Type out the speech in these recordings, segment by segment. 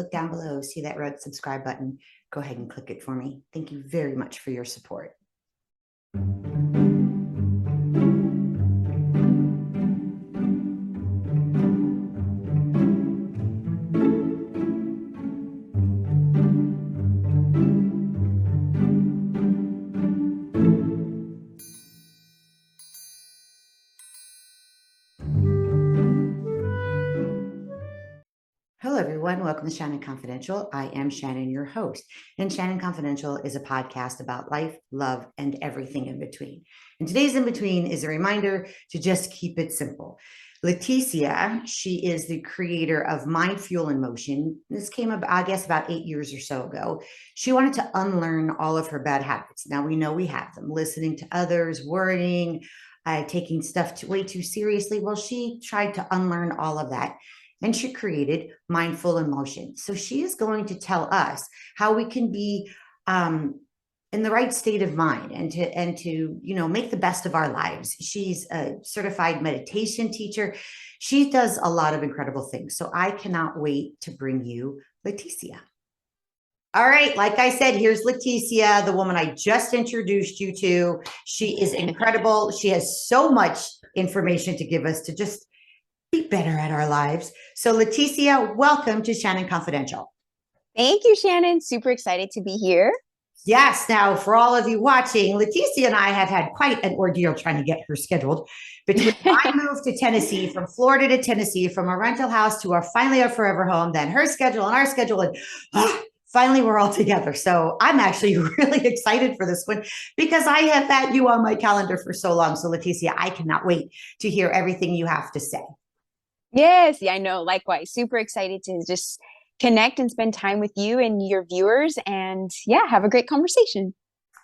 look down below, see that red subscribe button. Go ahead and click it for me. Thank you very much for your support. Hello, everyone. Welcome to Shannon Confidential. I am Shannon, your host. And Shannon Confidential is a podcast about life, love, and everything in between. And today's in between is a reminder to just keep it simple. Leticia, she is the creator of MindFuelinMotion. This came up, I guess, about 8 years or so ago. She wanted to unlearn all of her bad habits. Now we know we have them: listening to others, worrying, taking stuff way too seriously. Well, she tried to unlearn all of that, and she created MindFuelinMotion. So she is going to tell us how we can be in the right state of mind and to make the best of our lives. She's a certified meditation teacher. She does a lot of incredible things. So I cannot wait to bring you Leticia. All right, like I said, here's Leticia, the woman I just introduced you to. She is incredible. She has so much information to give us to just be better at our lives. So Leticia, welcome to Shannon Confidential. Thank you, Shannon. Super excited to be here. Yes. Now, for all of you watching, Leticia and I have had quite an ordeal trying to get her scheduled. Between my move to Tennessee, from Florida to Tennessee, from a rental house to finally our forever home, then her schedule and our schedule, and finally we're all together. So I'm actually really excited for this one because I have had you on my calendar for so long. So Leticia, I cannot wait to hear everything you have to say. Yes, yeah, I know. Likewise, super excited to just connect and spend time with you and your viewers, and yeah, have a great conversation.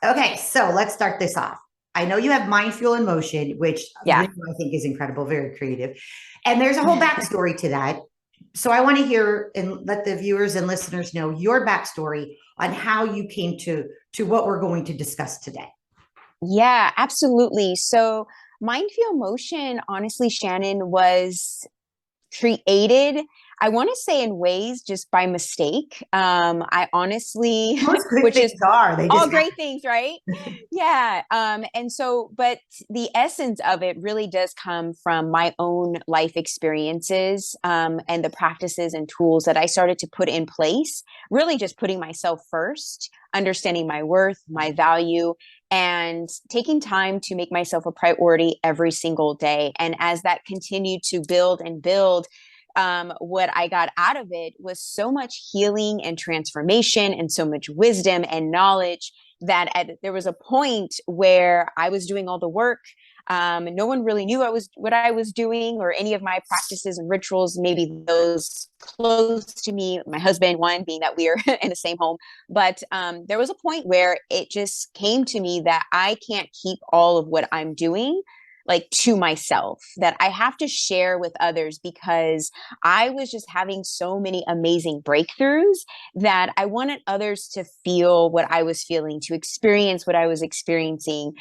Okay, so let's start this off. I know you have MindFuelinMotion, which Yeah. really I think is incredible, very creative. And there's a whole backstory to that. So I want to hear and let the viewers and listeners know your backstory on how you came to what we're going to discuss today. Yeah, absolutely. So MindFuelinMotion, honestly, Shannon, was created, I want to say, in ways just by mistake. I honestly, Most good which things is are, they all just great things, right? Yeah. And so, but the essence of it really does come from my own life experiences, and the practices and tools that I started to put in place, really just putting myself first, understanding my worth, my value, and taking time to make myself a priority every single day. And as that continued to build and build, what I got out of it was so much healing and transformation and so much wisdom and knowledge that there was a point where I was doing all the work. No one really knew what I was doing or any of my practices and rituals, maybe those close to me, my husband, one being that we are in the same home. But there was a point where it just came to me that I can't keep all of what I'm doing to myself, that I have to share with others, because I was just having so many amazing breakthroughs that I wanted others to feel what I was feeling, to experience what I was experiencing,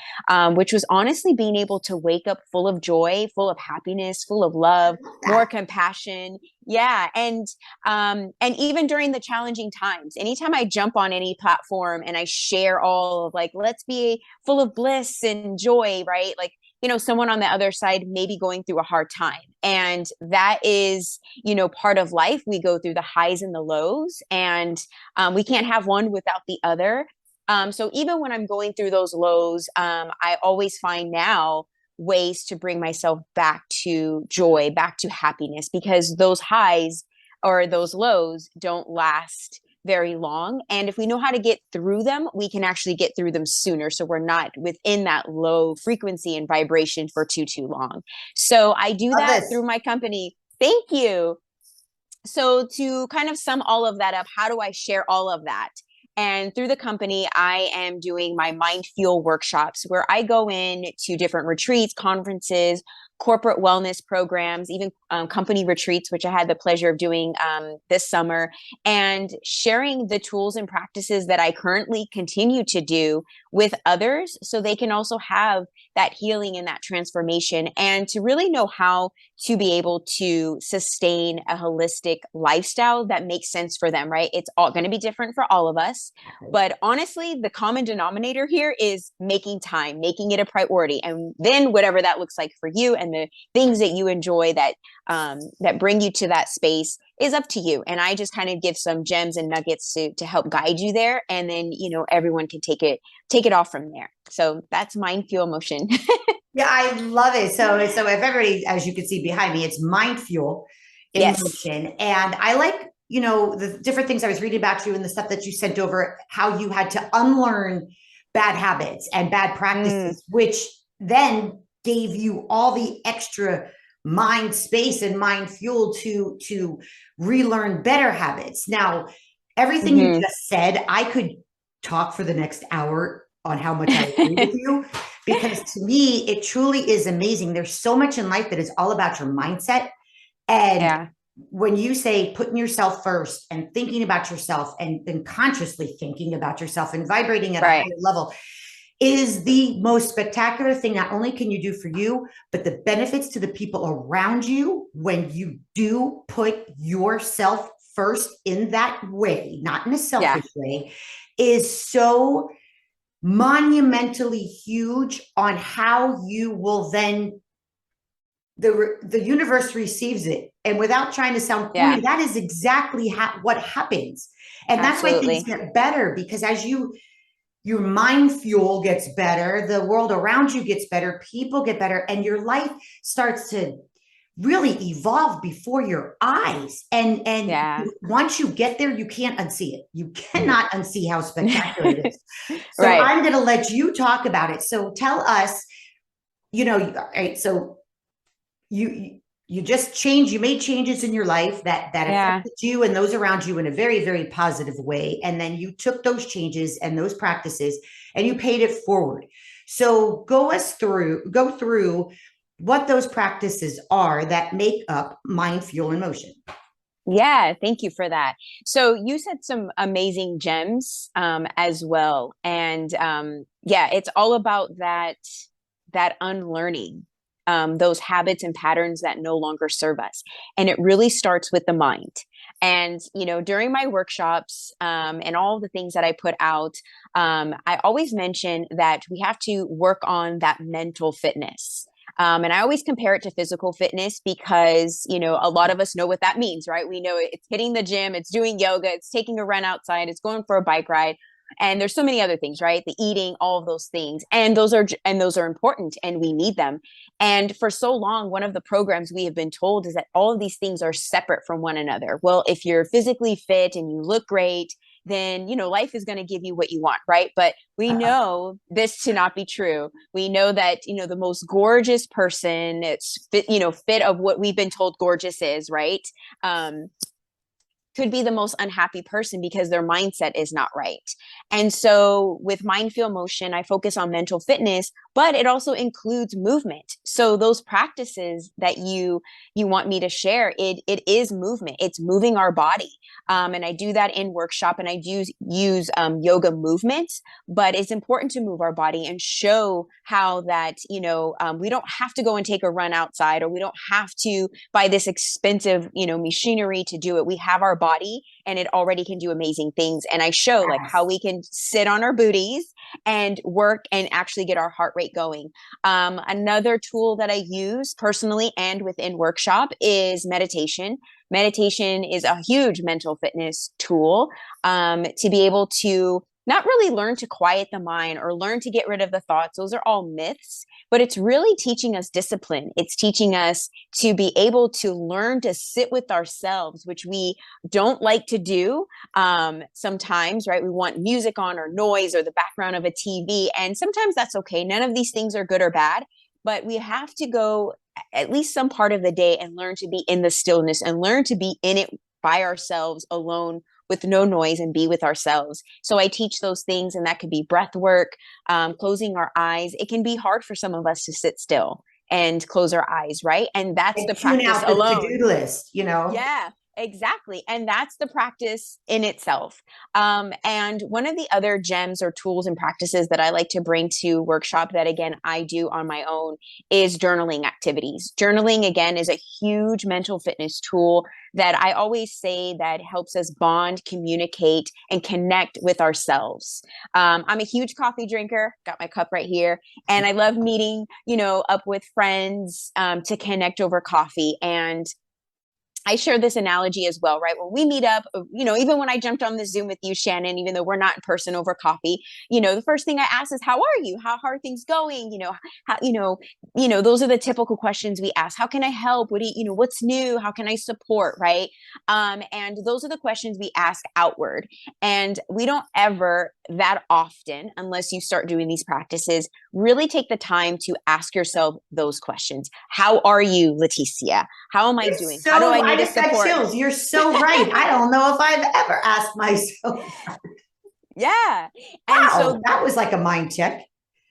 which was honestly being able to wake up full of joy, full of happiness, full of love, more compassion. Yeah. And even during the challenging times, anytime I jump on any platform and I share all of let's be full of bliss and joy, right? Someone on the other side may be going through a hard time. And that is, part of life. We go through the highs and the lows, and we can't have one without the other. So even when I'm going through those lows, I always find now ways to bring myself back to joy, back to happiness, because those highs or those lows don't last very long. And if we know how to get through them, we can actually get through them sooner. So we're not within that low frequency and vibration for too long. So I do that through my company. Thank you. So to kind of sum all of that up, how do I share all of that? And through the company, I am doing my Mind Fuel workshops, where I go in to different retreats, conferences, corporate wellness programs, even company retreats, which I had the pleasure of doing this summer, and sharing the tools and practices that I currently continue to do with others so they can also have that healing and that transformation, and to really know how to be able to sustain a holistic lifestyle that makes sense for them, right? It's all going to be different for all of us. But honestly, the common denominator here is making time, making it a priority. And then whatever that looks like for you and the things that you enjoy that bring you to that space is up to you. And I just kind of give some gems and nuggets to help guide you there. And then, everyone can take it off from there. So that's MindFuelMotion. Yeah, I love it. So if everybody, as you can see behind me, it's MindFuel in Yes. motion. And I like, the different things I was reading about you and the stuff that you sent over, how you had to unlearn bad habits and bad Mm, practices, which then gave you all the extra mind space and mind fuel to relearn better habits. Now, everything you hmm just said, I could talk for the next hour on how much I agree with you, because to me, it truly is amazing. There's so much in life that is all about your mindset. And Yeah. when you say putting yourself first and thinking about yourself and consciously thinking about yourself and vibrating at a Right. higher level is the most spectacular thing. Not only can you do for you, but the benefits to the people around you when you do put yourself first in that way, not in a Yeah. selfish way, is so monumentally huge on how you will then the universe receives it. And without trying to sound corny, Yeah. that is exactly what happens. And that's why things Absolutely. get better, because as your mind fuel gets better, the world around you gets better, people get better, and your life starts to really evolve before your eyes. And Yeah. once you get there, you can't unsee it. You cannot unsee how spectacular it is. So Right. I'm going to let you talk about it. So tell us, right, so you just changed, you made changes in your life that Yeah. affected you and those around you in a very, very positive way. And then you took those changes and those practices and you paid it forward. So go through what those practices are that make up Mind Fuel in Motion. Yeah, thank you for that. So you said some amazing gems as well, and yeah, it's all about that unlearning those habits and patterns that no longer serve us, and it really starts with the mind. And during my workshops and all the things that I put out, I always mention that we have to work on that mental fitness. And I always compare it to physical fitness because, a lot of us know what that means, right? We know it's hitting the gym, it's doing yoga, it's taking a run outside, it's going for a bike ride. And there's so many other things, right? The eating, all of those things. And those are important and we need them. And for so long, one of the programs we have been told is that all of these things are separate from one another. Well, if you're physically fit and you look great, then life is going to give you what you want, right? But we know this to not be true. We know that the most gorgeous person, it's fit of what we've been told gorgeous is, right? um could be the most unhappy person because their mindset is not right. And so with MindFuelMotion, I focus on mental fitness, but it also includes movement. So those practices that you want me to share, it is movement. It's moving our body. And I do that in workshop, and I do use yoga movements, but it's important to move our body and show how that, we don't have to go and take a run outside, or we don't have to buy this expensive, machinery to do it. We have our body and it already can do amazing things. And I show like how we can sit on our booties and work and actually get our heart rate going. Another tool that I use personally and within workshop is meditation. Meditation is a huge mental fitness tool to be able to not really learn to quiet the mind or learn to get rid of the thoughts. Those are all myths, but it's really teaching us discipline. It's teaching us to be able to learn to sit with ourselves, which we don't like to do sometimes, right? We want music on or noise or the background of a TV. And sometimes that's okay. None of these things are good or bad, but we have to go at least some part of the day and learn to be in the stillness and learn to be in it by ourselves alone with no noise and be with ourselves. So I teach those things, and that could be breath work, closing our eyes. It can be hard for some of us to sit still. and close our eyes, right? And that's And the tune practice out the alone. to-do list, you know? Yeah, exactly. And that's the practice in itself. And one of the other gems or tools and practices that I like to bring to workshop that, again, I do on my own is journaling activities. Journaling, again, is a huge mental fitness tool that I always say that helps us bond, communicate, and connect with ourselves. I'm a huge coffee drinker, got my cup right here, and I love meeting, up with friends to connect over coffee. And I share this analogy as well, right? When we meet up, even when I jumped on the Zoom with you, Shannon, even though we're not in person over coffee, the first thing I ask is, how are you? How are things going? Those are the typical questions we ask. How can I help? What's new? How can I support? Right. And those are the questions we ask outward. And we don't ever that often, unless you start doing these practices, really take the time to ask yourself those questions. How are you, Leticia? How am I doing? How do I I need a just got support? chills. You're so right. I don't know if I've ever asked myself. Yeah. And Wow, so, that was like a mind check.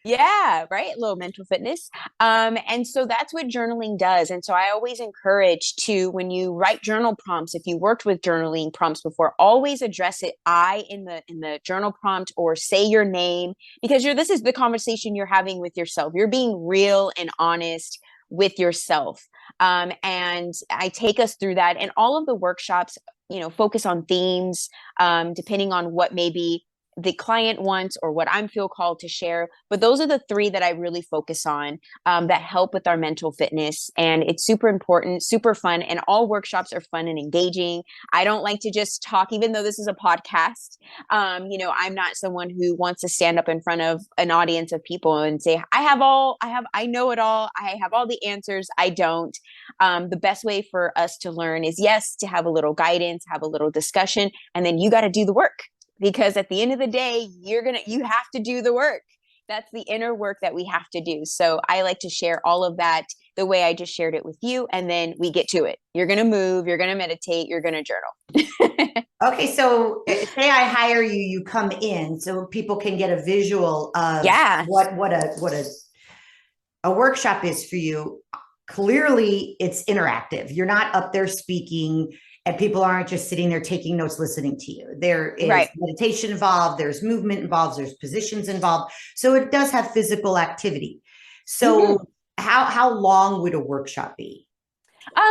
yeah, right. A little mental fitness. And so that's what journaling does. And so I always encourage to, when you write journal prompts, if you worked with journaling prompts before, always address it I in the journal prompt, or say your name, because this is the conversation you're having with yourself. You're being real and honest with yourself. And I take us through that. And all of the workshops, focus on themes, depending on what maybe the client wants or what I'm feel called to share. But those are the three that I really focus on, that help with our mental fitness. And it's super important, super fun. And all workshops are fun and engaging. I don't like to just talk, even though this is a podcast. I'm not someone who wants to stand up in front of an audience of people and say, I know it all. I have all the answers. I don't. The best way for us to learn is, yes, to have a little guidance, have a little discussion, and then you got to do the work. Because at the end of the day, you have to do the work. That's the inner work that we have to do. So I like to share all of that the way I just shared it with you. And then we get to it. You're going to move, you're going to meditate, you're going to journal. Okay, so say I hire you, you come in so people can get a visual of Yeah. what a workshop is for you. Clearly, it's interactive. You're not up there speaking, and people aren't just sitting there taking notes, listening to you. There is Right. meditation involved, there's movement involved, there's positions involved. So it does have physical activity. So Mm-hmm. how long would a workshop be?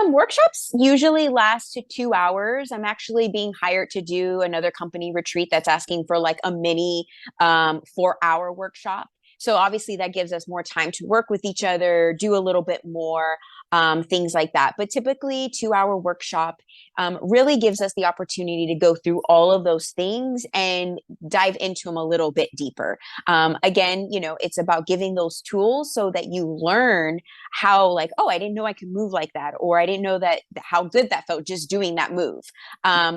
Workshops usually last to 2 hours. I'm actually being hired to do another company retreat that's asking for like a mini 4-hour workshop. So obviously that gives us more time to work with each other, do a little bit more, things like that. But typically 2-hour workshop really gives us the opportunity to go through all of those things and dive into them a little bit deeper. Again, it's about giving those tools so that you learn how, like, oh, I didn't know I could move like that, or I didn't know that how good that felt just doing that move.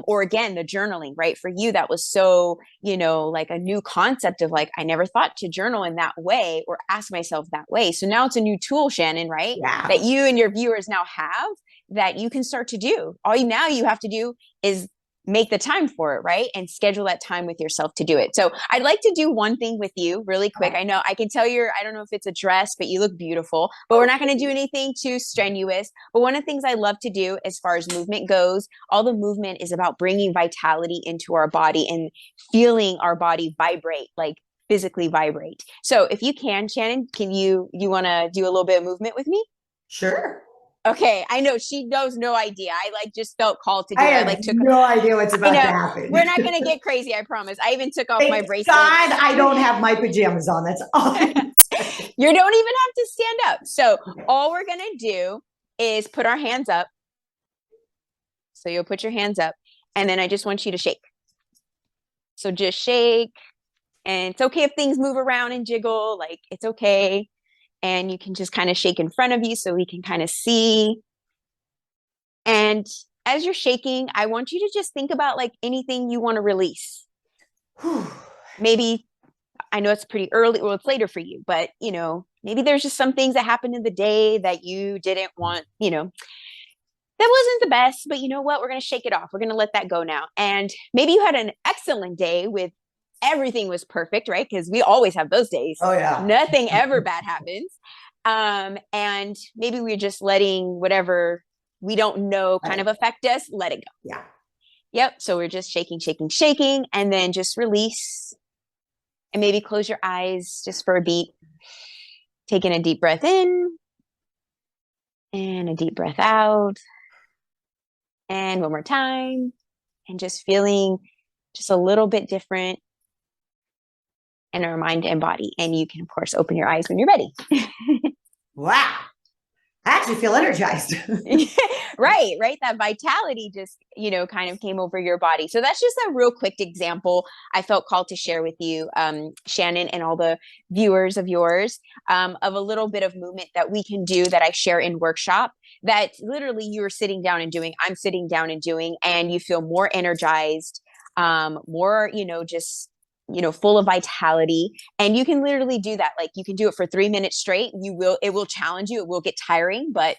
Or again, the journaling, right? For you, that was so, like a new concept of like, I never thought to journal in that way or ask myself that way. So now it's a new tool, Shannon, right? Yeah. That you and your viewers now have, that you can start to do. Now you have to do is make the time for it, right? And schedule that time with yourself to do it. So I'd like to do one thing with you really quick. I know I can tell I don't know if it's a dress, but you look beautiful, but we're not going to do anything too strenuous. But one of the things I love to do as far as movement goes, all the movement is about bringing vitality into our body and feeling our body vibrate, like physically vibrate. So if you can, Shannon, you want to do a little bit of movement with me? Sure. Okay, I know she knows no idea. I like just felt called to I do it. I have like took no idea what's I about to know happen. we're not gonna get crazy, I promise. I even took off my Thank God bracelets. I don't have my pajamas on. That's all. You don't even have to stand up. So all we're gonna do is put our hands up. So you'll put your hands up, and then I just want you to shake. So just shake, and it's okay if things move around and jiggle, like it's okay. And you can just kind of shake in front of you so we can kind of see. And as you're shaking, I want you to just think about like anything you want to release. Maybe, I know it's pretty early, well, it's later for you, but maybe there's just some things that happened in the day that you didn't want, that wasn't the best, but you know what? We're going to shake it off. We're going to let that go now. And maybe you had an excellent day with everything was perfect, right? Because we always have those days. Oh yeah. Nothing ever bad happens. And maybe we're just letting whatever we don't know kind of affect us, let it go. Yeah. Yep. So we're just shaking, shaking, shaking, and then just release and maybe close your eyes just for a beat. Taking a deep breath in and a deep breath out. And one more time. And just feeling just a little bit different in our mind and body. And you can, of course, open your eyes when you're ready. Wow. I actually feel energized. Right. That vitality just, kind of came over your body. So that's just a real quick example I felt called to share with you, Shannon, and all the viewers of yours, of a little bit of movement that we can do that I share in workshop that literally you're sitting down and doing, I'm sitting down and doing, and you feel more energized, more, just full of vitality. And you can literally do that. Like you can do it for 3 minutes straight. It will challenge you. It will get tiring, but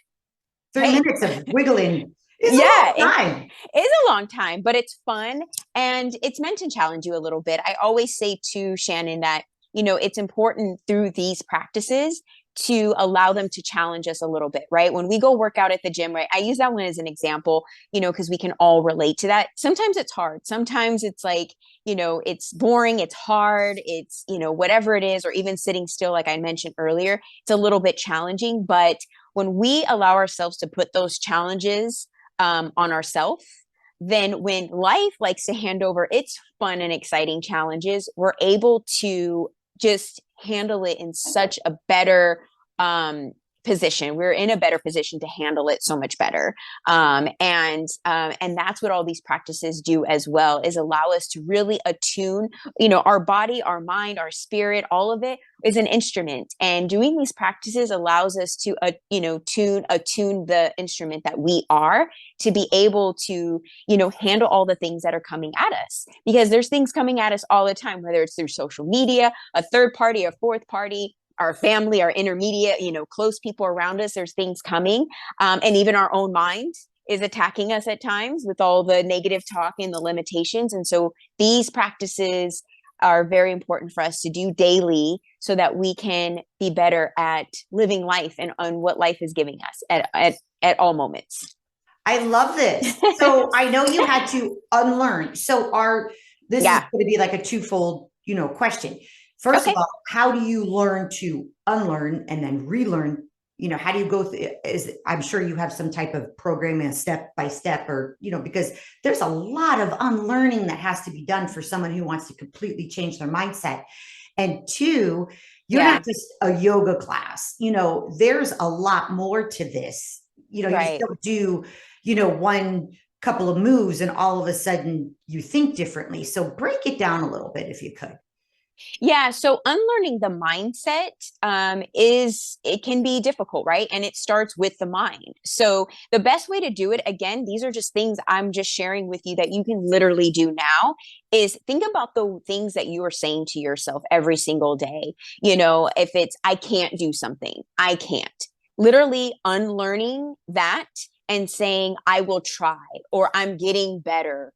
3 minutes of wiggling is a yeah, long time. it is a long time, but it's fun and it's meant to challenge you a little bit. I always say to Shannon that, it's important through these practices to allow them to challenge us a little bit, right? When we go work out at the gym, right? I use that one as an example, because we can all relate to that. Sometimes it's hard. Sometimes it's like, it's boring, it's hard, it's, whatever it is, or even sitting still, like I mentioned earlier, it's a little bit challenging. But when we allow ourselves to put those challenges on ourselves, then when life likes to hand over its fun and exciting challenges, we're able to just handle it in such a better position. We're in a better position to handle it so much better. And that's what all these practices do as well, is allow us to really attune, our body, our mind, our spirit, all of it is an instrument. And doing these practices allows us to, attune the instrument that we are, to be able to, handle all the things that are coming at us, because there's things coming at us all the time, whether it's through social media, a third party, a fourth party, our family, our intermediate, close people around us. There's things coming. And even our own mind is attacking us at times with all the negative talk and the limitations. And so these practices are very important for us to do daily so that we can be better at living life and on what life is giving us at all moments. I love this. So I know you had to unlearn. So this is Yeah. going to be like a twofold, question. First of Okay. all, how do you learn to unlearn and then relearn? How do you go through? I'm sure you have some type of program and step by step, or because there's a lot of unlearning that has to be done for someone who wants to completely change their mindset. And two, you're Yeah. not just a yoga class. There's a lot more to this. You just Right. don't do, one couple of moves and all of a sudden you think differently. So break it down a little bit if you could. Yeah. So unlearning the mindset it can be difficult, right? And it starts with the mind. So the best way to do it, again, these are just things I'm just sharing with you that you can literally do now, is think about the things that you are saying to yourself every single day. If it's, I can't do something, I can't. Literally unlearning that and saying, I will try, or I'm getting better.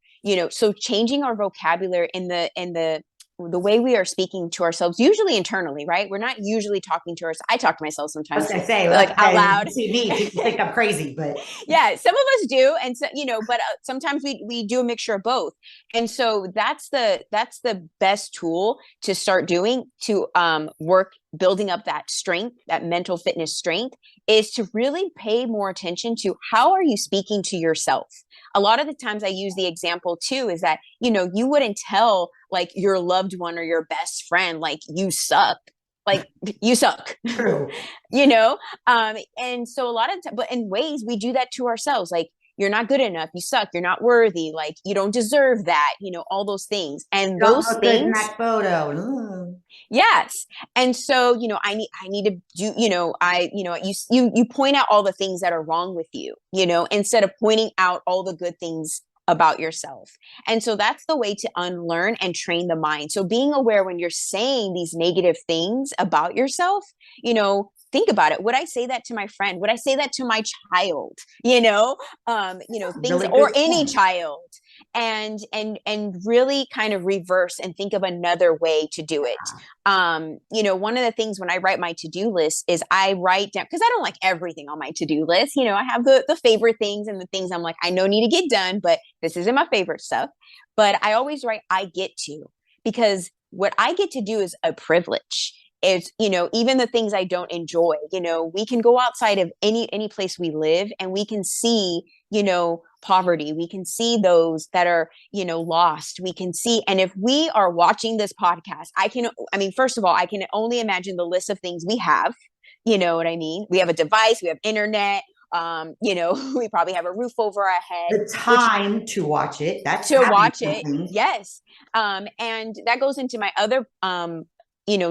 So changing our vocabulary in the way we are speaking to ourselves, usually internally, right? We're not usually talking to ourselves. I talk to myself I was sometimes, going to say, like well, out okay, loud. you see me, people think I'm crazy, but Yeah, some of us do, and so but sometimes we do a mixture of both. And so that's the best tool to start doing to work building up that strength, that mental fitness strength, is to really pay more attention to how are you speaking to yourself. A lot of the times I use the example too, is that you wouldn't tell like your loved one or your best friend like you suck, like you suck. true. you know and so a lot of but in ways we do that to ourselves, like you're not good enough, you suck, you're not worthy, like you don't deserve that, all those things, and You don't those look good in things. that photo. Ooh. Yes. And so, I need to do, you point out all the things that are wrong with you, instead of pointing out all the good things about yourself. And so that's the way to unlearn and train the mind. So being aware when you're saying these negative things about yourself, think about it. Would I say that to my friend? Would I say that to my child? Things, Really or good any point. child. and really kind of reverse and think of another way to do it. One of the things when I write my to-do list is I write down, because I don't like everything on my to-do list. I have the favorite things and the things I'm like, I know need to get done, but this isn't my favorite stuff. But I always write I get to, because what I get to do is a privilege. It's, even the things I don't enjoy, we can go outside of any place we live and we can see, poverty. We can see those that are, lost. We can see, and if we are watching this podcast, first of all, I can only imagine the list of things we have, you know what I mean? We have a device, we have internet, we probably have a roof over our head, The time to watch it. That's to having watch it. something. Yes. And that goes into my other,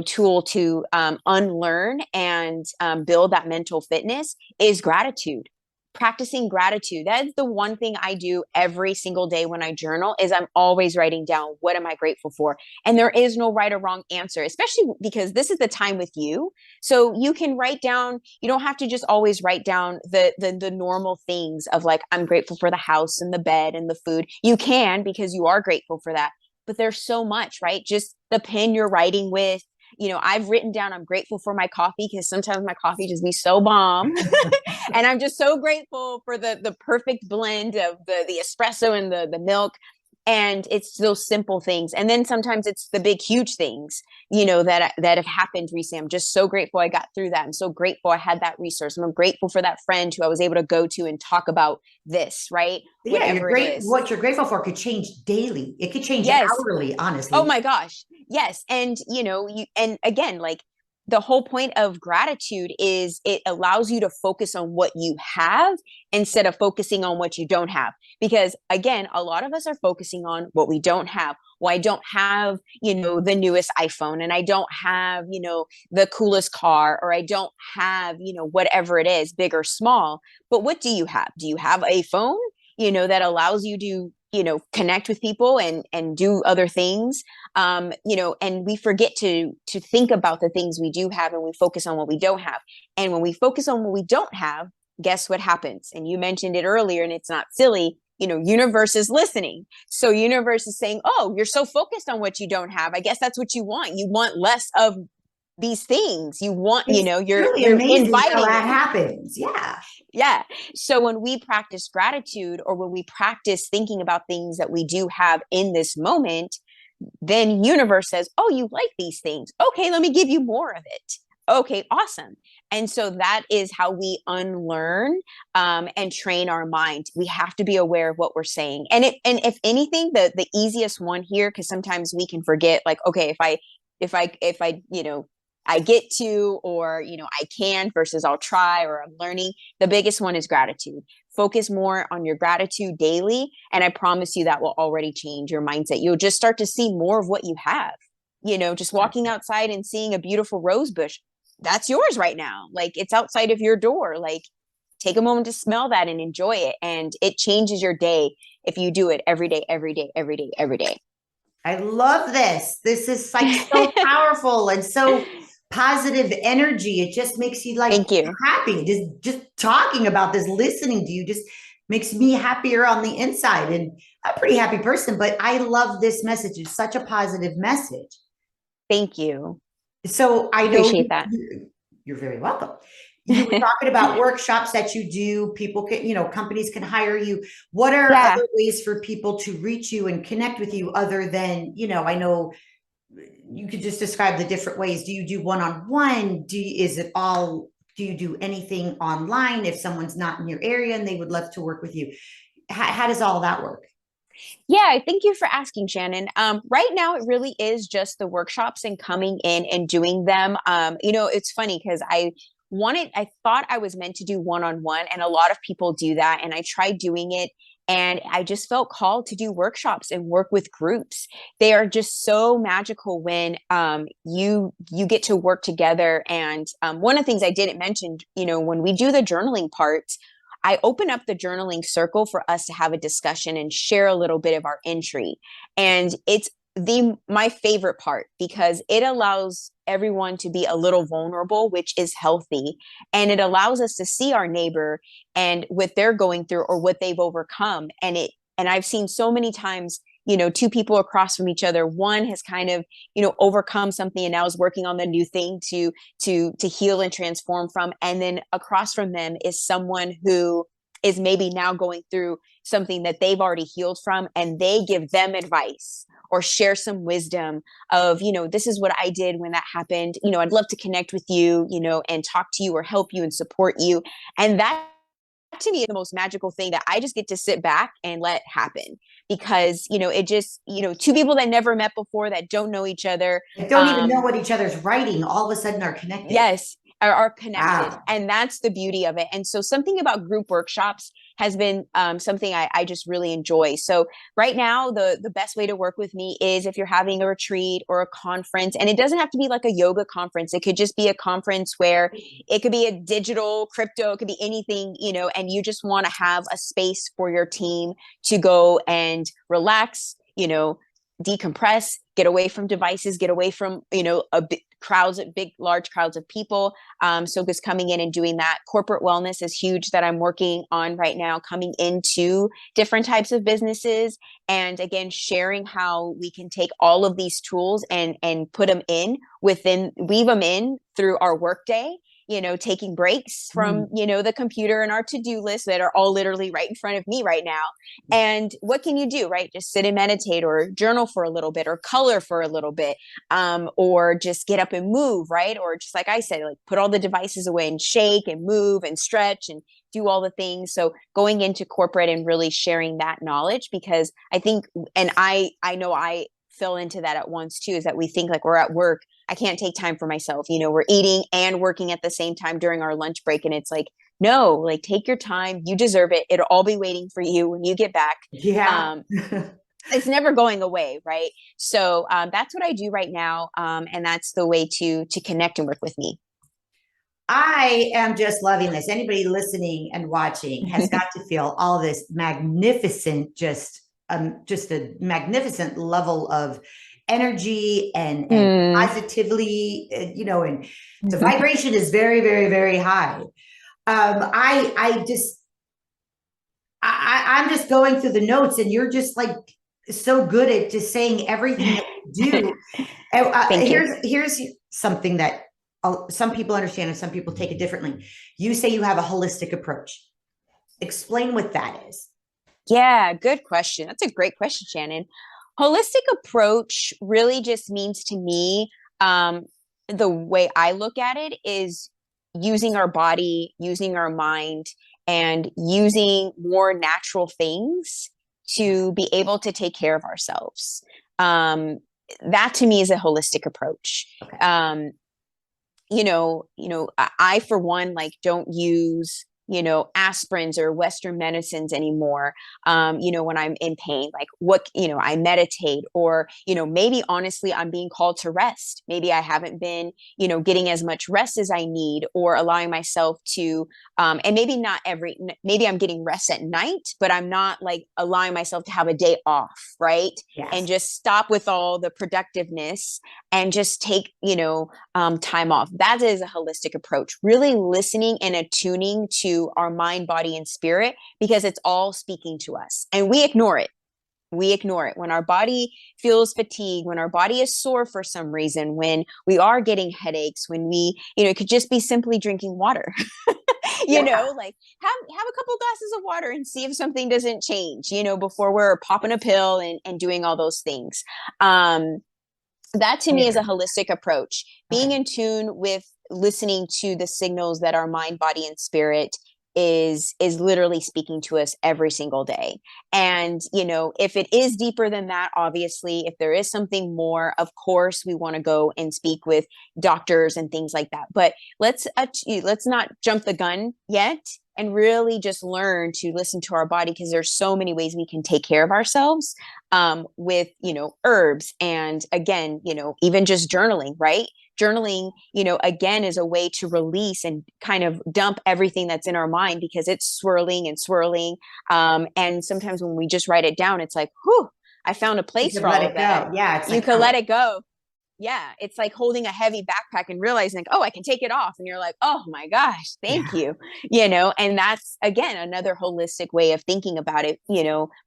tool to unlearn and build that mental fitness is gratitude. Practicing gratitude. That's the one thing I do every single day when I journal is I'm always writing down what am I grateful for. And there is no right or wrong answer, especially because this is the time with you. So you can write down, you don't have to just always write down the normal things of like, I'm grateful for the house and the bed and the food. You can, because you are grateful for that. But there's so much, right? Just the pen you're writing with. I've written down, I'm grateful for my coffee because sometimes my coffee just be so bomb. And I'm just so grateful for the perfect blend of the espresso and the milk. And it's those simple things. And then sometimes it's the big, huge things, that have happened recently. I'm just so grateful I got through that. I'm so grateful I had that resource. I'm grateful for that friend who I was able to go to and talk about this, right? Yeah, Whatever it is. what you're grateful for could change daily. It could change Yes. hourly, Oh honestly. my gosh. Yes. And, and again, like the whole point of gratitude is it allows you to focus on what you have instead of focusing on what you don't have. Because again, a lot of us are focusing on what we don't have. Well, I don't have, the newest iPhone, and I don't have, the coolest car, or I don't have, whatever it is, big or small. But what do you have? Do you have a phone, that allows you to, connect with people and do other things? And we forget to think about the things we do have, and we focus on what we don't have. And when we focus on what we don't have, guess what happens? And you mentioned it earlier, and it's not silly. Universe is listening. So universe is saying, oh, you're so focused on what you don't have. I guess that's what you want. You want less of these things. You want, It's really you're amazing how inviting that it. happens. Yeah. Yeah. So when we practice gratitude, or when we practice thinking about things that we do have in this moment, then universe says, oh, you like these things. Okay, let me give you more of it. Okay, awesome. And so that is how we unlearn and train our mind. We have to be aware of what we're saying. And if anything, the easiest one here, because sometimes we can forget, like, okay, if I I get to, or I can versus I'll try, or I'm learning. The biggest one is gratitude. Focus more on your gratitude daily, and I promise you that will already change your mindset. You'll just start to see more of what you have. Just walking outside and seeing a beautiful rose bush, that's yours right now. Like, it's outside of your door. Like, take a moment to smell that and enjoy it, and it changes your day if you do it every day, every day, every day, every day. I love this. This is like so powerful and so positive energy. It just makes you like Thank you. happy. Just talking about this, listening to you just makes me happier on the inside. And I'm a pretty happy person, but I love this message. It's such a positive message. Thank you. So I know Appreciate that. you're very welcome. You were talking about workshops that you do. People can, companies can hire you. What are Yeah. other ways for people to reach you and connect with you other than, I know you could just describe the different ways. Do you do one-on-one? Is it all, do you do anything online if someone's not in your area and they would love to work with you? How does all that work? Yeah, thank you for asking, Shannon. Right now, it really is just the workshops and coming in and doing them. It's funny because I thought I was meant to do one-on-one, and a lot of people do that. And I tried doing it, and I just felt called to do workshops and work with groups. They are just so magical when you get to work together. And one of the things I didn't mention, when we do the journaling part, I open up the journaling circle for us to have a discussion and share a little bit of our entry. And it's my favorite part because it allows everyone to be a little vulnerable, which is healthy. And it allows us to see our neighbor and what they're going through or what they've overcome. And And I've seen so many times, two people across from each other, one has kind of, overcome something and now is working on the new thing to heal and transform from. And then across from them is someone who is maybe now going through something that they've already healed from, and they give them advice or share some wisdom of, this is what I did when that happened. I'd love to connect with you, and talk to you or help you and support you. And that to me is the most magical thing, that I just get to sit back and let happen, because, it just, two people that never met before, that don't know each other. I don't even know what each other's writing, all of a sudden are connected. Yes, are connected. Wow. And that's the beauty of it. And so something about group workshops has been something I just really enjoy. So right now, the best way to work with me is if you're having a retreat or a conference, and it doesn't have to be like a yoga conference. It could just be a conference where it could be a digital crypto, it could be anything, and you just want to have a space for your team to go and relax, decompress, get away from devices, get away from, large crowds of people. So just coming in and doing that. Corporate wellness is huge, that I'm working on right now, coming into different types of businesses. And again, sharing how we can take all of these tools and put them in weave them in through our workday, taking breaks from, the computer and our to-do list that are all literally right in front of me right now. And what can you do, right? Just sit and meditate, or journal for a little bit, or color for a little bit, or just get up and move, right? Or just like I said, like put all the devices away and shake and move and stretch and do all the things. So going into corporate and really sharing that knowledge, because I think, and I know I fell into that at once too, is that we think like we're at work, I can't take time for myself. We're eating and working at the same time during our lunch break. And it's like, no, like take your time. You deserve it. It'll all be waiting for you when you get back. Yeah. It's never going away. Right. So that's what I do right now. And that's the way to connect and work with me. I am just loving this. Anybody listening and watching has got to feel all this magnificent, just a magnificent level of energy and Mm. positively, and the vibration is very, very, very high. I'm just going through the notes, and you're just like so good at just saying everything that you do. Thank you. Here's something that some people understand and some people take it differently. You say you have a holistic approach. Explain what that is. Yeah, good question. That's a great question, Shannon. Holistic approach really just means to me, the way I look at it is using our body, using our mind, and using more natural things to be able to take care of ourselves. That to me is a holistic approach. Okay. I for one, like, don't use aspirins or Western medicines anymore. When I'm in pain, like I meditate, or, maybe honestly, I'm being called to rest. Maybe I haven't been, getting as much rest as I need, or allowing myself to, and maybe I'm getting rest at night, but I'm not like allowing myself to have a day off. Right. Yes. And just stop with all the productiveness and just take, time off. That is a holistic approach, really listening and attuning to our mind, body, and spirit, because it's all speaking to us and we ignore it. We ignore it when our body feels fatigued, when our body is sore for some reason, when we are getting headaches, when we, it could just be simply drinking water. Like have a couple glasses of water and see if something doesn't change, before we're popping a pill and doing all those things. That to me is a holistic approach, being in tune with listening to the signals that our mind, body, and spirit is literally speaking to us every single day. And, if it is deeper than that, obviously, if there is something more, of course, we want to go and speak with doctors and things like that. But let's not jump the gun yet, and really just learn to listen to our body, because there's so many ways we can take care of ourselves, with, herbs. And again, even just journaling, right? Journaling, again, is a way to release and kind of dump everything that's in our mind, because it's swirling and swirling. And sometimes when we just write it down, it's like, whew, I found a place for all of that. Yeah. It's You like, can let it go. Yeah, it's like holding a heavy backpack and realizing, like, oh, I can take it off. And you're like, oh my gosh, thank Yeah. you. And that's again another holistic way of thinking about it,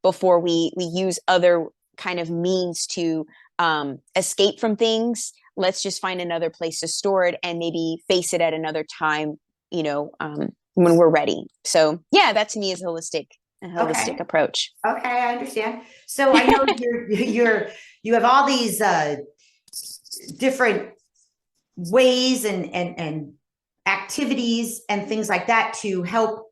before we use other kind of means to escape from things. Let's just find another place to store it and maybe face it at another time, when we're ready. So yeah, that to me is a holistic Okay. approach. Okay, I understand. So I know you have all these different ways and activities and things like that to help,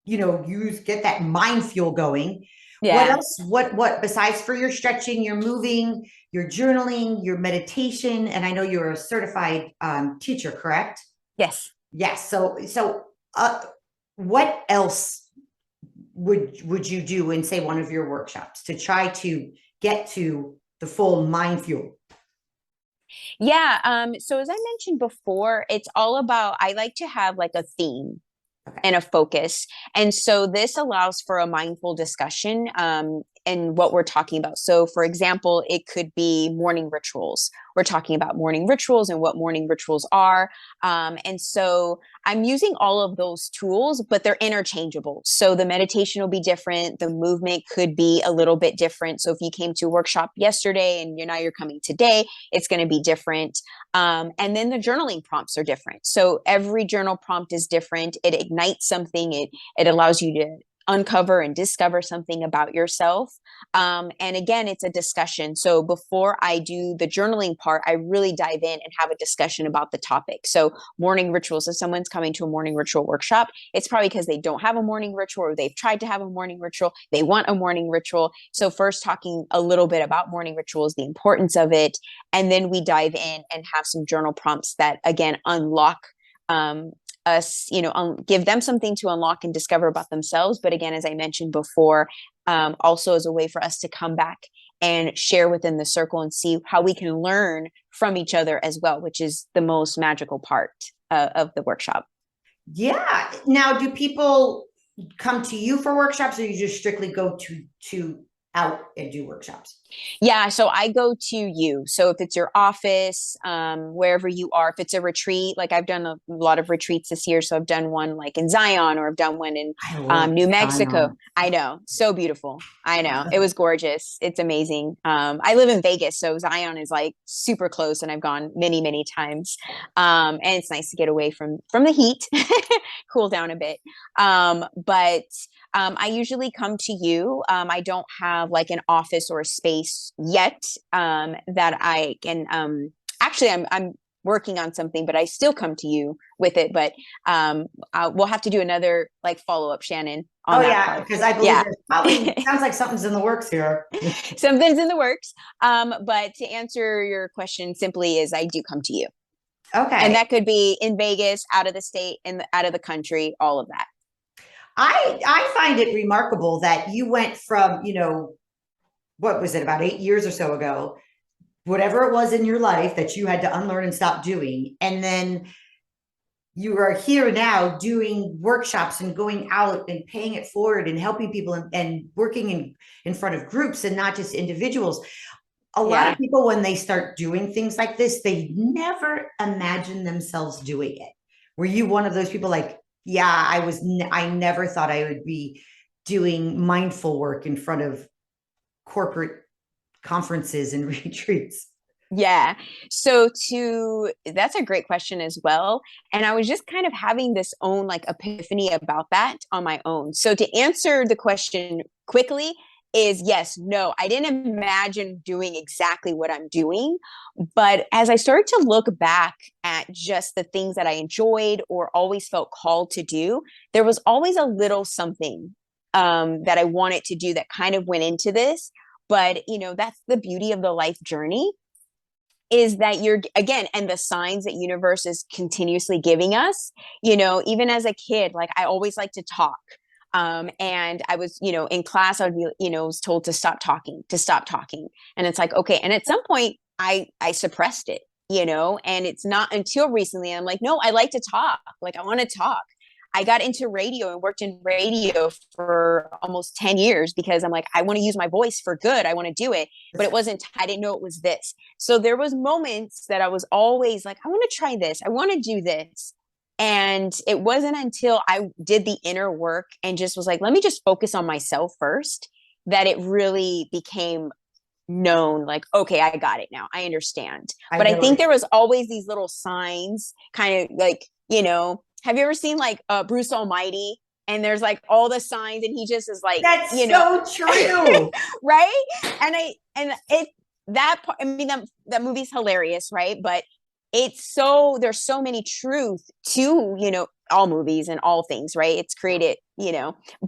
use get that mind fuel going. What Yeah. else? What besides for your stretching, your moving, your journaling, your meditation, and I know you're a certified teacher, correct? Yes. Yes. So what else would you do in say one of your workshops to try to get to the full mind fuel? Yeah. So as I mentioned before, it's all about, I like to have like a theme Okay. and a focus. And so this allows for a mindful discussion and what we're talking about. So, for example, it could be morning rituals. We're talking about morning rituals and what morning rituals are. And so I'm using all of those tools, but they're interchangeable. So the meditation will be different. The movement could be a little bit different. So if you came to a workshop yesterday and you're coming today, it's going to be different. And then the journaling prompts are different. So every journal prompt is different. It ignites something. It allows you to uncover and discover something about yourself. And again, it's a discussion. So before I do the journaling part, I really dive in and have a discussion about the topic. So morning rituals. If someone's coming to a morning ritual workshop, it's probably because they don't have a morning ritual or they've tried to have a morning ritual. They want a morning ritual. So first talking a little bit about morning rituals, the importance of it. And then we dive in and have some journal prompts that again, unlock us, give them something to unlock and discover about themselves. But again, as I mentioned before, also as a way for us to come back and share within the circle and see how we can learn from each other as well, which is the most magical part of the workshop. Yeah. Now, do people come to you for workshops, or you just strictly go to out and do workshops? Yeah, so I go to you. So if it's your office, wherever you are, if it's a retreat, like I've done a lot of retreats this year. So I've done one like in Zion, or I've done one in I love New Mexico. Zion. I know, so beautiful. I know, it was gorgeous. It's amazing. I live in Vegas, so Zion is like super close, and I've gone many, many times. And it's nice to get away from the heat, cool down a bit. But I usually come to you. I don't have like an office or a space yet that I can. Actually, I'm working on something, but I still come to you with it. But we'll have to do another like follow up, Shannon, on Oh that yeah, part. because I believe Yeah. there's probably sounds like something's in the works here. Something's in the works. But to answer your question simply is I do come to you. And Okay. that could be in Vegas, out of the state, and out of the country, all of that. I find it remarkable that you went from, what was it, about 8 years or so ago, whatever it was in your life that you had to unlearn and stop doing. And then you are here now doing workshops and going out and paying it forward and helping people and working in front of groups and not just individuals. A lot of Yeah. people, when they start doing things like this, they never imagine themselves doing it. Were you one of those people like, yeah, I never thought I would be doing mindful work in front of corporate conferences and retreats? Yeah. That's a great question as well. And I was just kind of having this own like epiphany about that on my own. So to answer the question quickly is yes, no, I didn't imagine doing exactly what I'm doing. But as I started to look back at just the things that I enjoyed or always felt called to do, there was always a little something that I wanted to do that kind of went into this. But, that's the beauty of the life journey is that you're again and the signs that universe is continuously giving us, even as a kid, like I always like to talk, and I was, in class I would be, was told to stop talking, and it's like okay, and at some point I suppressed it, and it's not until recently I'm like no, I like to talk, like I want to talk. I got into radio and worked in radio for almost 10 years because I'm like, I want to use my voice for good. I want to do it. But it wasn't, I didn't know it was this. So there was moments that I was always like, I want to try this. I want to do this. And it wasn't until I did the inner work and just was like, let me just focus on myself first, that it really became known, like, okay, I got it now. I understand. But I think there was always these little signs, kind of like, have you ever seen like Bruce Almighty? And there's like all the signs, and he just is like, that's so true. Right? I mean, that movie's hilarious, right? But there's so many truth to, all movies and all things, right? It's created,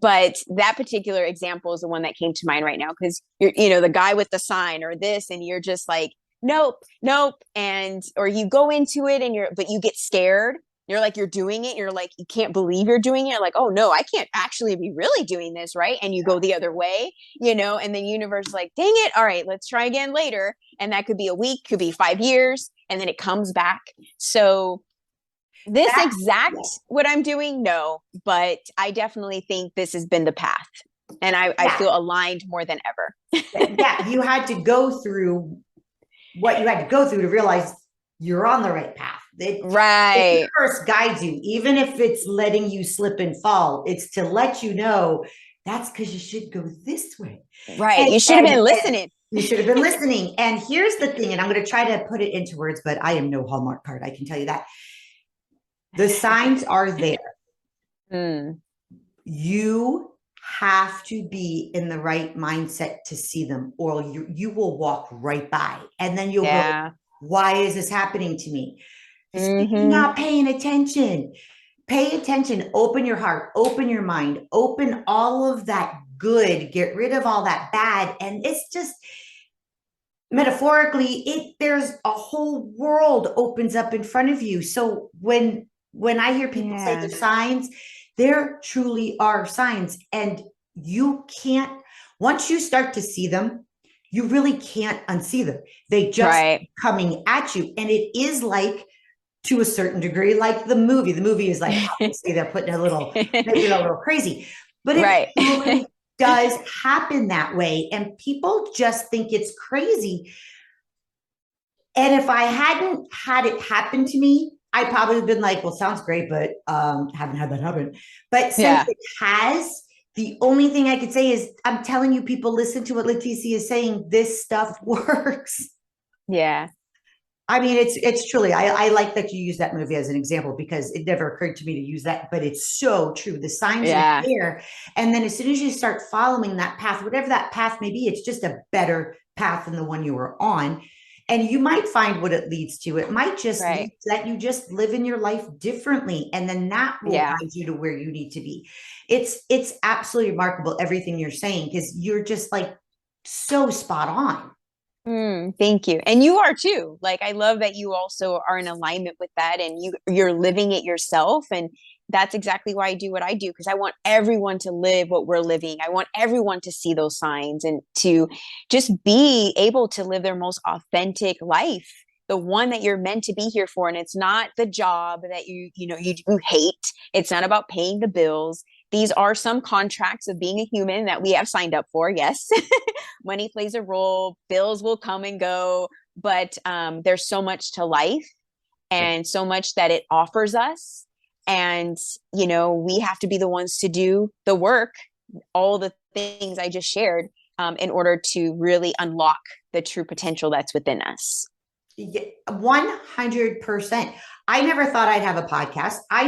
but that particular example is the one that came to mind right now, because you're, the guy with the sign or this, and you're just like, nope, nope. Or you go into it but you get scared. You're like, you're doing it. You're like, you can't believe you're doing it. You're like, oh no, I can't actually be really doing this. Right. And you go the other way, and the universe is like, dang it. All right, let's try again later. And that could be a week, could be 5 years. And then it comes back. So what I'm doing, no, but I definitely think this has been the path. And I feel aligned more than ever. Yeah. You had to go through what you had to go through to realize you're on the right path. Right. The universe guides you, even if it's letting you slip and fall. It's to let you know that's because you should go this way. Right. You should have been listening. You should have been listening. And here's the thing, and I'm going to try to put it into words, but I am no Hallmark card. I can tell you that. The signs are there. You have to be in the right mindset to see them, or you will walk right by. And then you'll go, why is this happening to me? You're not paying attention. Pay attention. Open your heart. Open your mind. Open all of that good. Get rid of all that bad. And it's just, metaphorically, there's a whole world opens up in front of you. So when I hear people say there's signs, there truly are signs. And you can't, once you start to see them, you really can't unsee them. They just coming at you. And it is like, to a certain degree, like the movie. The movie is like, obviously they're putting making it a little crazy, but it really does happen that way. And people just think it's crazy. And if I hadn't had it happen to me, I'd probably been like, well, sounds great, but haven't had that happen. But since it has, the only thing I could say is, I'm telling you, people, listen to what Leticia is saying. This stuff works. Yeah. I mean, it's truly, I like that you use that movie as an example, because it never occurred to me to use that, but it's so true. The signs are there. And then as soon as you start following that path, whatever that path may be, it's just a better path than the one you were on. And you might find what it leads to. It might just lead to that you just live in your life differently. And then that will guide you to where you need to be. It's absolutely remarkable, everything you're saying, because you're just like so spot on. Thank you. And you are too. Like, I love that you also are in alignment with that, and you're living it yourself. And that's exactly why I do what I do, because I want everyone to live what we're living. I want everyone to see those signs and to just be able to live their most authentic life, the one that you're meant to be here for. And it's not the job that you hate. It's not about paying the bills. These are some contracts of being a human that we have signed up for. Yes. Money plays a role. Bills will come and go, but there's so much to life and so much that it offers us. And, we have to be the ones to do the work, all the things I just shared, in order to really unlock the true potential that's within us. 100%. I never thought I'd have a podcast. I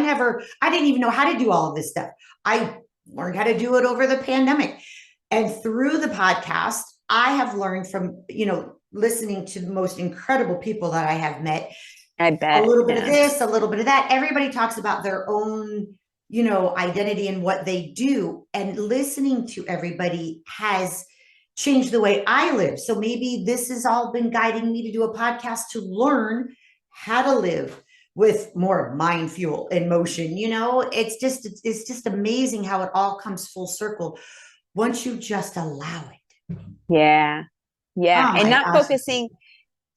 didn't even know how to do all of this stuff. I learned how to do it over the pandemic. And through the podcast, I have learned from, listening to the most incredible people that I have met. I bet. A little bit of this, a little bit of that. Everybody talks about their own, identity and what they do. And listening to everybody has changed the way I live. So maybe this has all been guiding me to do a podcast to learn how to live with more mindful in motion. It's just amazing how it all comes full circle once you just allow it. Yeah. Oh,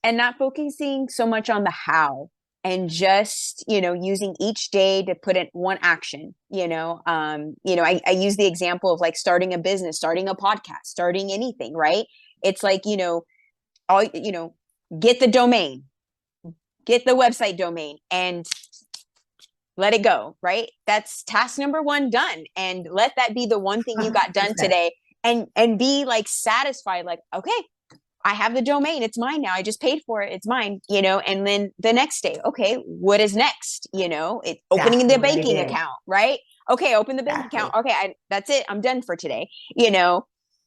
and not focusing so much on the how, and just, using each day to put in one action, I use the example of like starting a business, starting a podcast, starting anything, right? It's like, all, get the domain, get the website domain and let it go, right? That's task number one done. And let that be the one thing you got done 100%. today, and be like satisfied, like, okay, I have the domain. It's mine now. I just paid for it. It's mine, and then the next day, okay, what is next? Opening Exactly the what I banking did. account, right? Okay, open the bank account. Exactly. Okay, that's it. I'm done for today.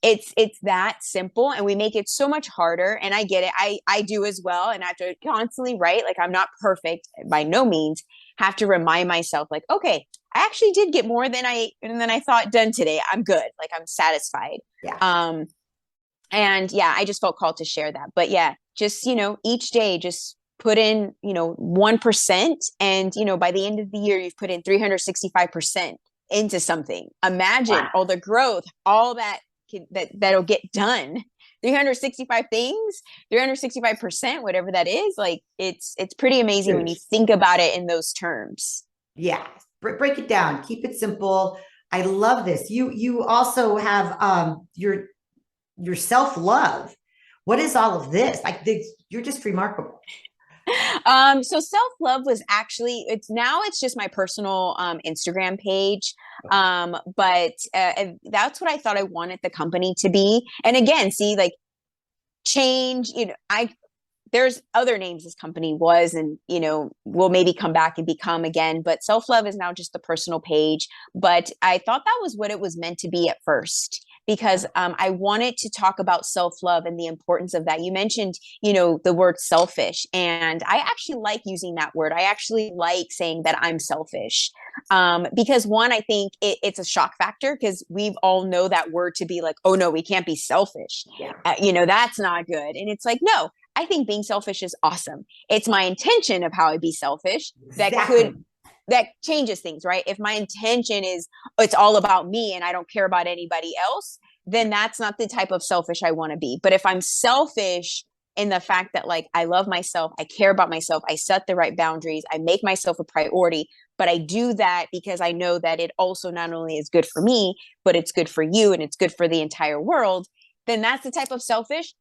It's that simple, and we make it so much harder. And I get it. I do as well. And I have to constantly, right? Like, I'm not perfect by no means. Have to remind myself, like, okay, I actually did get more than I thought done today. I'm good. Like, I'm satisfied. Yeah. And yeah, I just felt called to share that. But yeah, just, each day, just put in, 1%. And, by the end of the year, you've put in 365% into something. Imagine Wow. all the growth, all that'll get done. 365 things, 365%, whatever that is. Like, it's pretty amazing when you Huge. think about it in those terms. Yeah. Break it down. Keep it simple. I love this. You also have your self-love. What is all of this? Like you're just remarkable. So self-love was actually, it's just my personal Instagram page. But that's what I thought I wanted the company to be. And again, see, like, change, there's other names this company was, and will maybe come back and become again, but self-love is now just the personal page. But I thought that was what it was meant to be at first, because I wanted to talk about self-love and the importance of that. You mentioned, the word selfish, and I actually like using that word. I actually like saying that I'm selfish, because one, I think it's a shock factor, because we all know that word to be like, oh no, we can't be selfish. Yeah. That's not good. And it's like, no, I think being selfish is awesome. It's my intention of how I be selfish Exactly. that changes things, right? If my intention is, it's all about me and I don't care about anybody else, then that's not the type of selfish I want to be. But if I'm selfish in the fact that, like, I love myself, I care about myself, I set the right boundaries, I make myself a priority, but I do that because I know that it also not only is good for me, but it's good for you and it's good for the entire world, then that's the type of selfish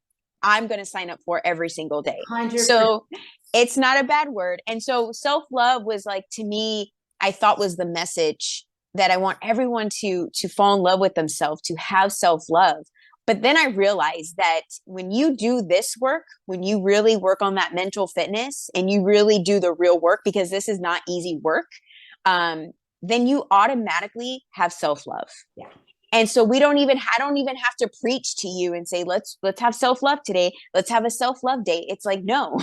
I'm going to sign up for every single day. 100%. So it's not a bad word. And so self-love was, like, to me, I thought was the message that I want everyone to fall in love with themselves, to have self-love. But then I realized that when you do this work, when you really work on that mental fitness and you really do the real work, because this is not easy work, then you automatically have self-love. Yeah. And so I don't even have to preach to you and say, let's have self-love today. Let's have a self-love day. It's like, no,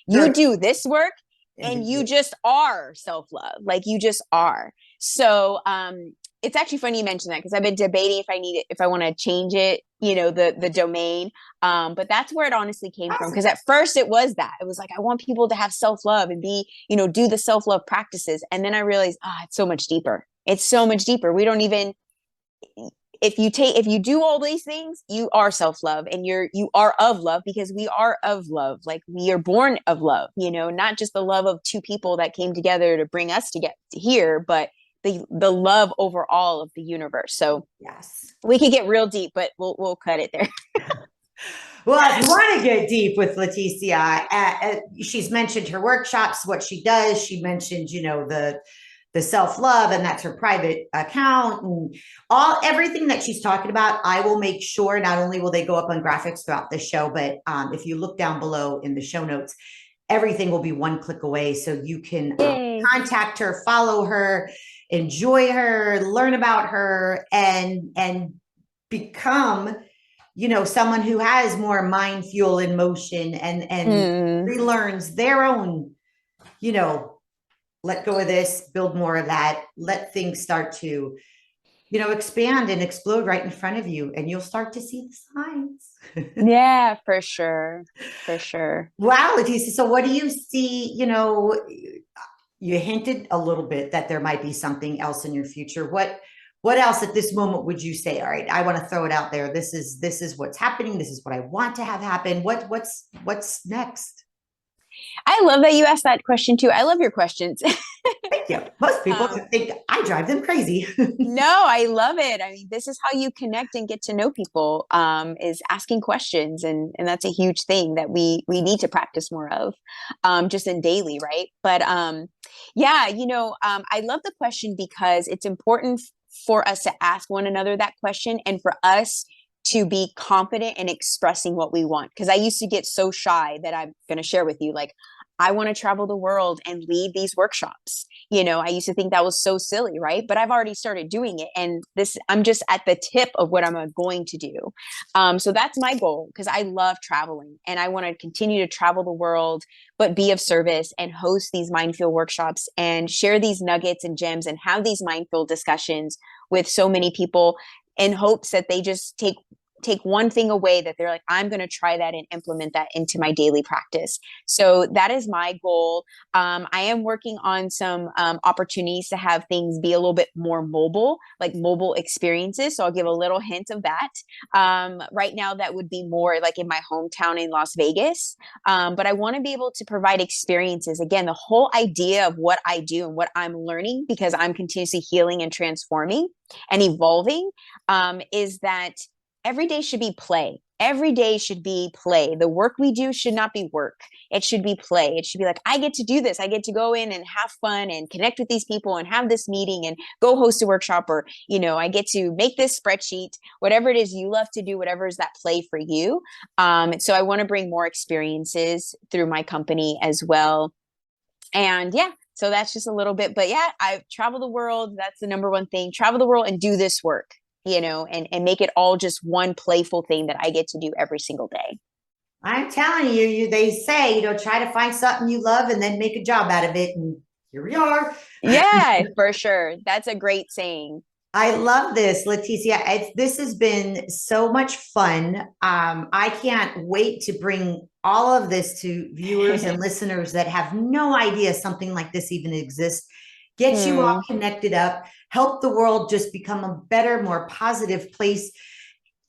you Sure. do this work and you And just are self-love. Like, you just are. So, it's actually funny you mentioned that, because I've been debating if I want to change it, the domain. But that's where it honestly came from. awesome. Because at first it was like, I want people to have self-love and be, do the self-love practices. And then I realized, it's so much deeper. It's so much deeper. We don't even, if you do all these things, you are self-love, and you are of love, because we are of love. Like, we are born of love, not just the love of two people that came together to bring us to get to here, but the love overall of the universe. So Yes. we could get real deep, but we'll cut it there. Well, if you want to get deep with Leticia, she's mentioned her workshops, what she does. She mentioned, the self-love, and that's her private account, and everything that she's talking about. I will make sure not only will they go up on graphics throughout the show, but if you look down below in the show notes, everything will be one click away, so you can Yay. contact her, follow her, enjoy her, learn about her, and become, someone who has more mind fuel in motion, and Mm. relearns their own, let go of this, build more of that, let things start to, expand and explode right in front of you, and you'll start to see the signs. Yeah, for sure. For sure. Wow, Leticia. So what do you see? You hinted a little bit that there might be something else in your future. What else at this moment would you say? All right, I want to throw it out there. This is what's happening. This is what I want to have happen. What's next? I love that you asked that question too. I love your questions. Thank you. Most people um, think I drive them crazy. No, I love it. I mean, this is how you connect and get to know people, is asking questions. And that's a huge thing that we need to practice more of, just in daily, right? But yeah, I love the question because it's important for us to ask one another that question and for us to be confident in expressing what we want. Because I used to get so shy that I'm going to share with you, like, I want to travel the world and lead these workshops. I used to think that was so silly, right? But I've already started doing it. And I'm just at the tip of what I'm going to do. So that's my goal because I love traveling and I want to continue to travel the world, but be of service and host these mindful workshops and share these nuggets and gems and have these mindful discussions with so many people in hopes that they just take one thing away that they're like, I'm going to try that and implement that into my daily practice. So that is my goal. I am working on some opportunities to have things be a little bit more mobile, like mobile experiences. So I'll give a little hint of that. Right now, that would be more like in my hometown in Las Vegas. But I want to be able to provide experiences. Again, the whole idea of what I do and what I'm learning, because I'm continuously healing and transforming and evolving, is that every day should be play. Every day should be play. The work we do should not be work. It should be play. It should be like, I get to do this. I get to go in and have fun and connect with these people and have this meeting and go host a workshop, or, I get to make this spreadsheet, whatever it is you love to do, whatever is that play for you. So I want to bring more experiences through my company as well. And yeah, so that's just a little bit, but yeah, I travel the world. That's the number one thing. Travel the world and do this work, and make it all just one playful thing that I get to do every single day. I'm telling you, they say, try to find something you love and then make a job out of it. And here we are. Yeah, for sure. That's a great saying. I love this, Leticia. This has been so much fun. I can't wait to bring all of this to viewers and listeners that have no idea something like this even exists. Get you all connected up, help the world just become a better, more positive place,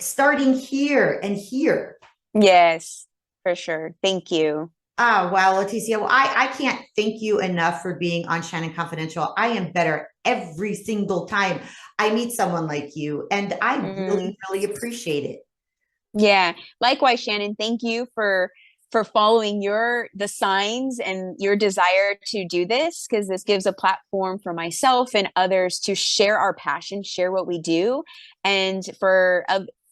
starting here and here. Yes, for sure. Thank you. Oh, wow, Leticia. Well, I can't thank you enough for being on Shannon Confidential. I am better every single time I meet someone like you, and I Mm, really, really appreciate it. yeah. Likewise, Shannon, thank you for following the signs and your desire to do this, because this gives a platform for myself and others to share our passion, share what we do, and for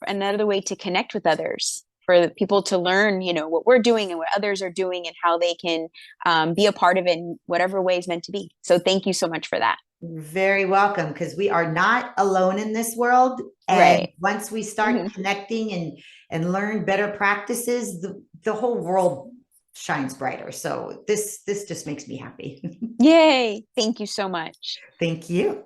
another way to connect with others, for people to learn, what we're doing and what others are doing and how they can be a part of it in whatever way is meant to be. So thank you so much for that. Very welcome, because we are not alone in this world. And Right. once we start Hmm. connecting and learn better practices, the whole world shines brighter. So this just makes me happy. Yay. Thank you so much. Thank you.